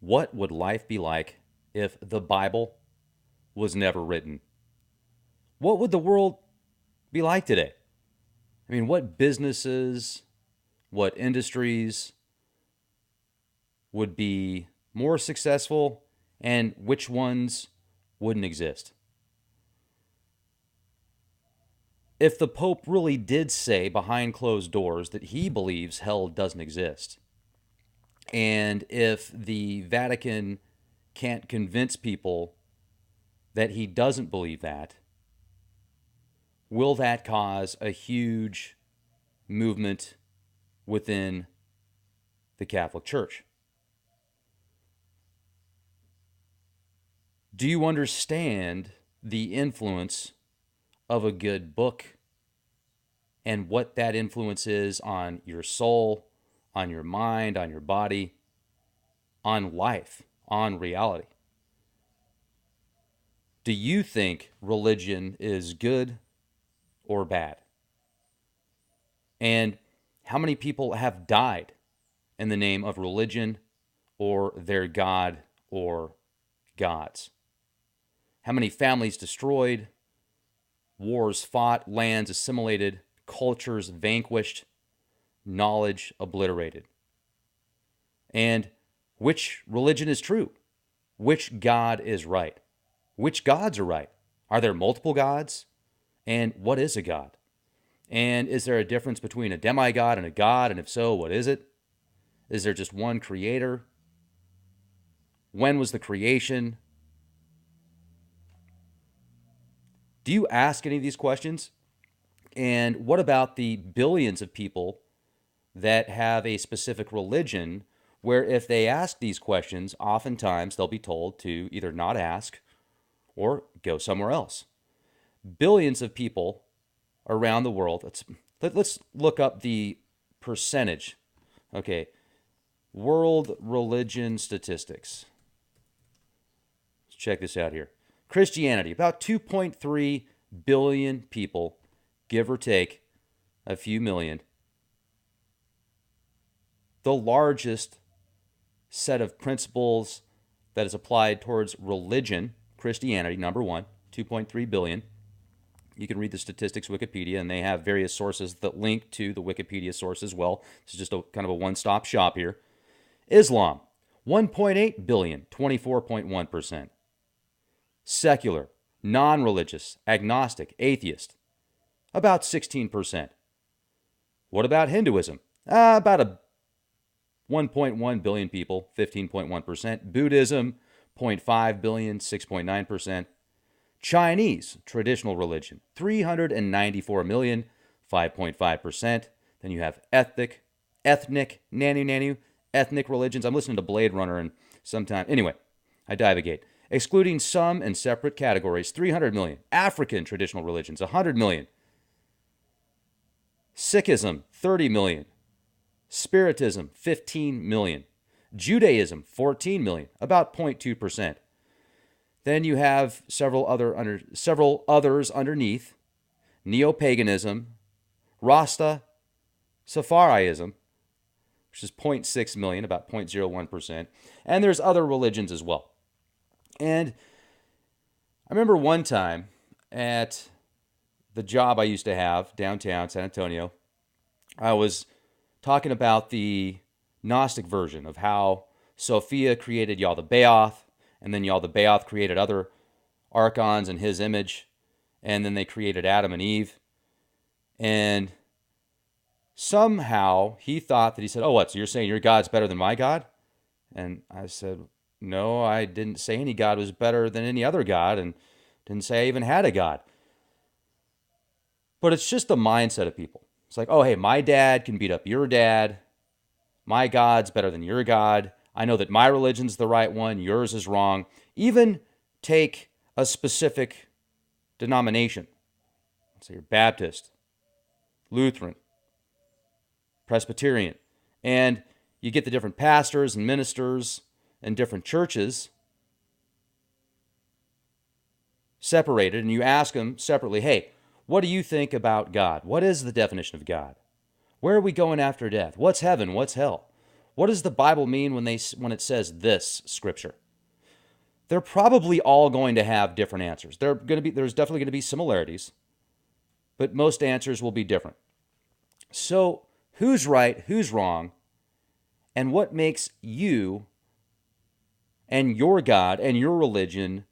What would life be like if the Bible was never written? What would the world be like today? I mean, what businesses, what industries would be more successful and which ones wouldn't exist? If the Pope really did say behind closed doors that he believes hell doesn't exist, and if the Vatican can't convince people that he doesn't believe that, will that cause a huge movement within the Catholic Church? Do you understand the influence of a good book and what that influence is on your soul, on your mind, on your body, on life, on reality? Do you think religion is good or bad? And how many people have died in the name of religion or their God or gods? How many families destroyed, wars fought, lands assimilated, cultures vanquished, knowledge obliterated? And which religion is true? Which God is right? Which gods are right? Are there multiple gods? And what is a god? And is there a difference between a demigod and a god? And if so, what is it? Is there just one creator? When was the creation? Do you ask any of these questions? And what about the billions of people that have a specific religion where if they ask these questions, oftentimes they'll be told to either not ask or go somewhere else? Billions of people around the world. Let's look up the percentage. Okay, world religion statistics. Let's check this out here. Christianity, about 2.3 billion people, give or take a few million. The largest set of principles that is applied towards religion, Christianity, number one, 2.3 billion. You can read the statistics Wikipedia, and they have various sources that link to the Wikipedia source as well. This is just a kind of a one-stop shop here. Islam, 1.8 billion, 24.1%. Secular, non-religious, agnostic, atheist, about 16%. What about Hinduism? About a 1.1 billion people, 15.1%. Buddhism, 0.5 billion, 6.9%. Chinese, traditional religion, 394 million, 5.5%. Then you have ethnic, ethnic religions. I'm listening to Blade Runner and sometime, anyway, I divagate. Excluding some and separate categories, 300 million. African traditional religions, 100 million. Sikhism, 30 million. Spiritism, 15 million. Judaism, 14 million, about 0.2%. Then you have several others underneath: neo-paganism, Rasta, Safariism, which is zero point 0.6 million, about 0.01%, and there's other religions as well. And I remember one time at the job I used to have downtown San Antonio, I was talking about the Gnostic version of how Sophia created Yaldabaoth, and then Yaldabaoth created other archons in his image, and then they created Adam and Eve. And somehow he thought that he said, "Oh, what? So you're saying your God's better than my God?" And I said, "No, I didn't say any God was better than any other God, and didn't say I even had a God." But it's just the mindset of people. It's like, "Oh, hey, my dad can beat up your dad. My God's better than your God. I know that my religion's the right one. Yours is wrong." Even take a specific denomination. Let's say you're Baptist, Lutheran, Presbyterian, and you get the different pastors and ministers in different churches separated, and you ask them separately, "Hey, what do you think about God? What is the definition of God? Where are we going after death? What's heaven? What's hell? What does the Bible mean when it says this scripture? They're probably all going to have different answers. There's definitely going to be similarities, but most answers will be different. So, who's right, who's wrong, and what makes you and your God and your religion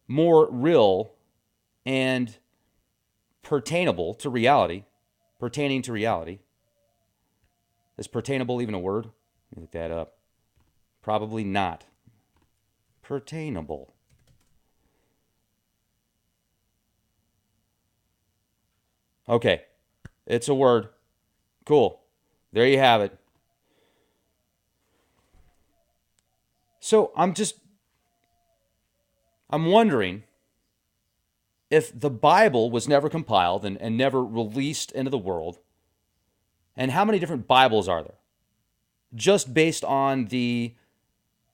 more real and pertaining to reality? Is pertainable even a word? Let me look that up. Probably not. Pertainable. Okay, it's a word. Cool. There you have it. So I'm wondering if the Bible was never compiled and never released into the world, and how many different Bibles are there? Just based on the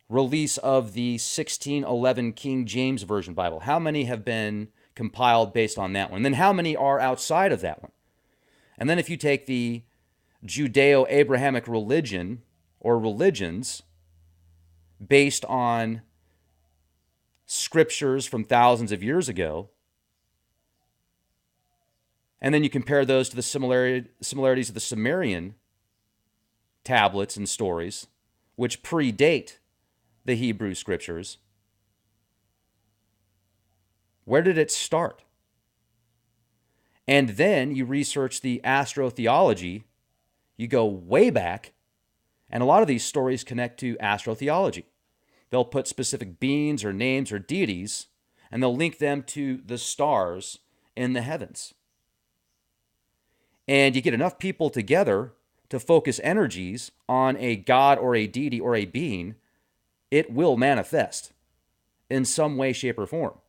release of the 1611 King James Version Bible, how many have been compiled based on that one? And then how many are outside of that one? And then if you take the Judeo-Abrahamic religion or religions based on scriptures from thousands of years ago, and then you compare those to the similarities of the Sumerian tablets and stories, which predate the Hebrew scriptures, where did it start? And then you research the astrotheology, you go way back, and a lot of these stories connect to astrotheology. They'll put specific beings or names or deities, and they'll link them to the stars in the heavens. And you get enough people together to focus energies on a god or a deity or a being, it will manifest in some way, shape, or form.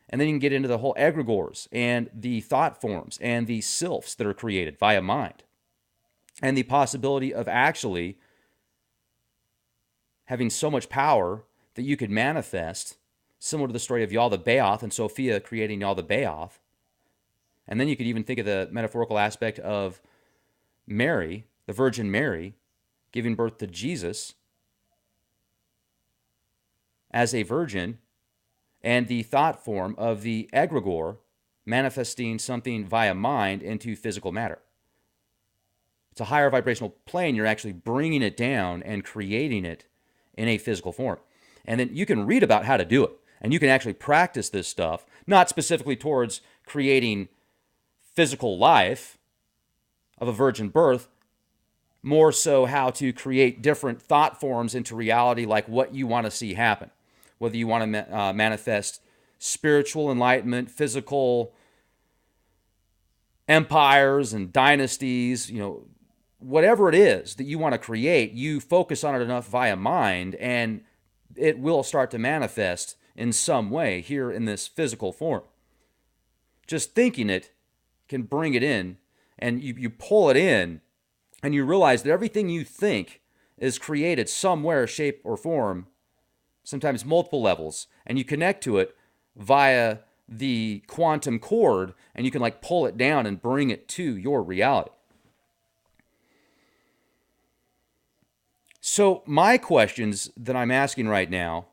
And then you can get into the whole egregores and the thought forms and the sylphs that are created via mind, and the possibility of actually having so much power that you could manifest, similar to the story of Yaldabaoth and Sophia creating Yaldabaoth. And then you could even think of the metaphorical aspect of Mary, the Virgin Mary, giving birth to Jesus as a virgin, and the thought form of the egregore manifesting something via mind into physical matter. It's a higher vibrational plane. You're actually bringing it down and creating it in a physical form. And then you can read about how to do it. And you can actually practice this stuff, not specifically towards creating physical life of a virgin birth, more so how to create different thought forms into reality, like what you want to see happen. Whether you want to manifest spiritual enlightenment, physical empires and dynasties, whatever it is that you want to create, you focus on it enough via mind, and it will start to manifest in some way here in this physical form. Just thinking it can bring it in, and you pull it in, and you realize that everything you think is created somewhere, shape, or form, sometimes multiple levels, and you connect to it via the quantum cord, and you can pull it down and bring it to your reality. So my questions that I'm asking right now,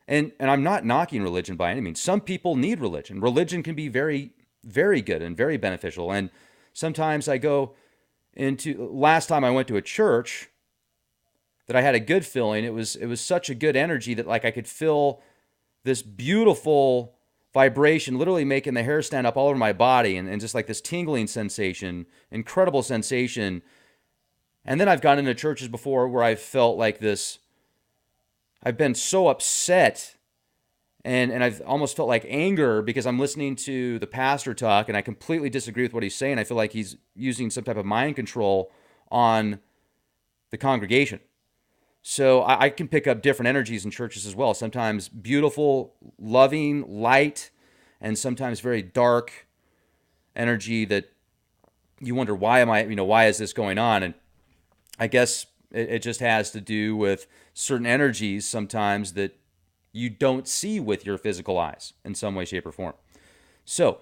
and I'm not knocking religion by any means. Some people need religion. Religion can be very, very good and very beneficial. And sometimes last time I went to a church that I had a good feeling. It was such a good energy that I could feel this beautiful vibration, literally making the hair stand up all over my body, and just this tingling sensation, incredible sensation. And then I've gone into churches before where I've felt like this. I've been so upset, and I've almost felt like anger because I'm listening to the pastor talk, and I completely disagree with what he's saying. I feel like he's using some type of mind control on the congregation. So I can pick up different energies in churches as well. Sometimes beautiful, loving, light, and sometimes very dark energy that you wonder, why is this going on? And I guess it just has to do with certain energies sometimes that you don't see with your physical eyes in some way, shape, or form. So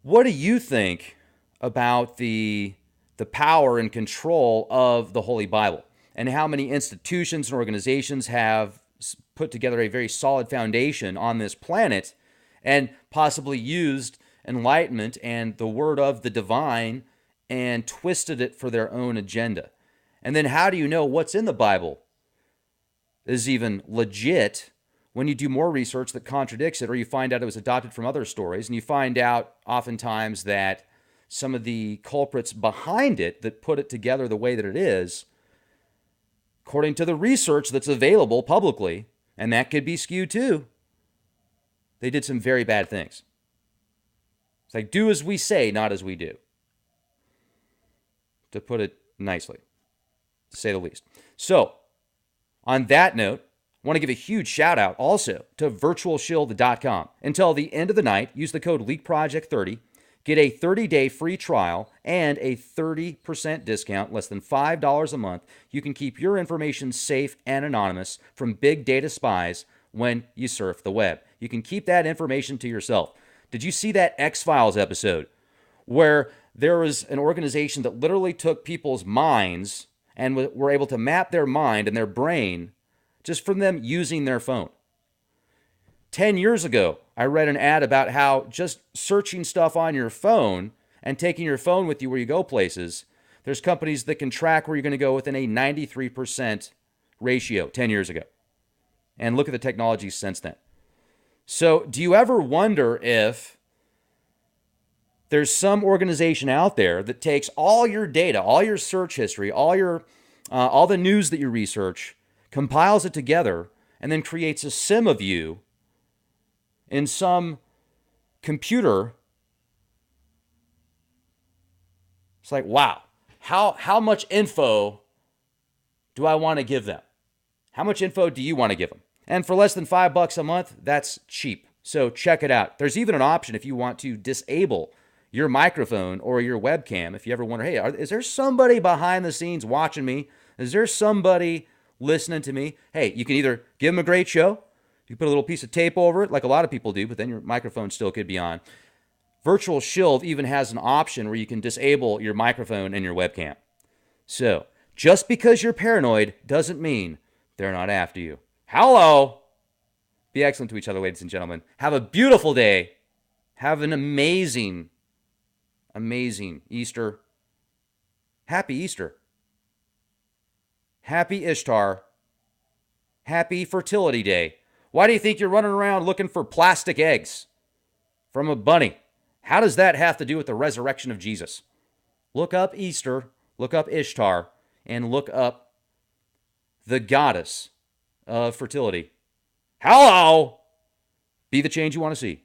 what do you think about the the power and control of the Holy Bible, and how many institutions and organizations have put together a very solid foundation on this planet and possibly used enlightenment and the word of the divine and twisted it for their own agenda. And then how do you know what's in the Bible is even legit when you do more research that contradicts it, or you find out it was adopted from other stories, and you find out oftentimes that some of the culprits behind it that put it together the way that it is, according to the research that's available publicly, and that could be skewed too, they did some very bad things. It's like, do as we say, not as we do, to put it nicely, to say the least. So, on that note, I want to give a huge shout out also to virtualshield.com. Until the end of the night, use the code LEAKPROJECT30, get a 30-day free trial and a 30% discount, less than $5 a month. You can keep your information safe and anonymous from big data spies when you surf the web. You can keep that information to yourself. Did you see that X-Files episode where there was an organization that literally took people's minds and were able to map their mind and their brain just from them using their phone? 10 years ago, I read an ad about how just searching stuff on your phone and taking your phone with you where you go places, there's companies that can track where you're going to go within a 93% ratio 10 years ago. And look at the technology since then. So do you ever wonder if there's some organization out there that takes all your data, all your search history, all the news that you research, compiles it together, and then creates a sim of you in some computer? It's like, wow, how much info do I want to give them? How much info do you want to give them? And for less than $5 a month, that's cheap. So check it out. There's even an option if you want to disable your microphone or your webcam. If you ever wonder, hey, is there somebody behind the scenes watching me? Is there somebody listening to me? Hey, you can either give them a great show, you put a little piece of tape over it like a lot of people do, but then your microphone still could be on. Virtual Shield even has an option where you can disable your microphone and your webcam. So just because you're paranoid doesn't mean they're not after you. Hello. Be excellent to each other, ladies and gentlemen. Have a beautiful day. Have an amazing Easter. Happy Easter. Happy Ishtar. Happy Fertility Day. Why do you think you're running around looking for plastic eggs from a bunny? How does that have to do with the resurrection of Jesus? Look up Easter, look up Ishtar, and look up the goddess of fertility. Hello! Be the change you want to see.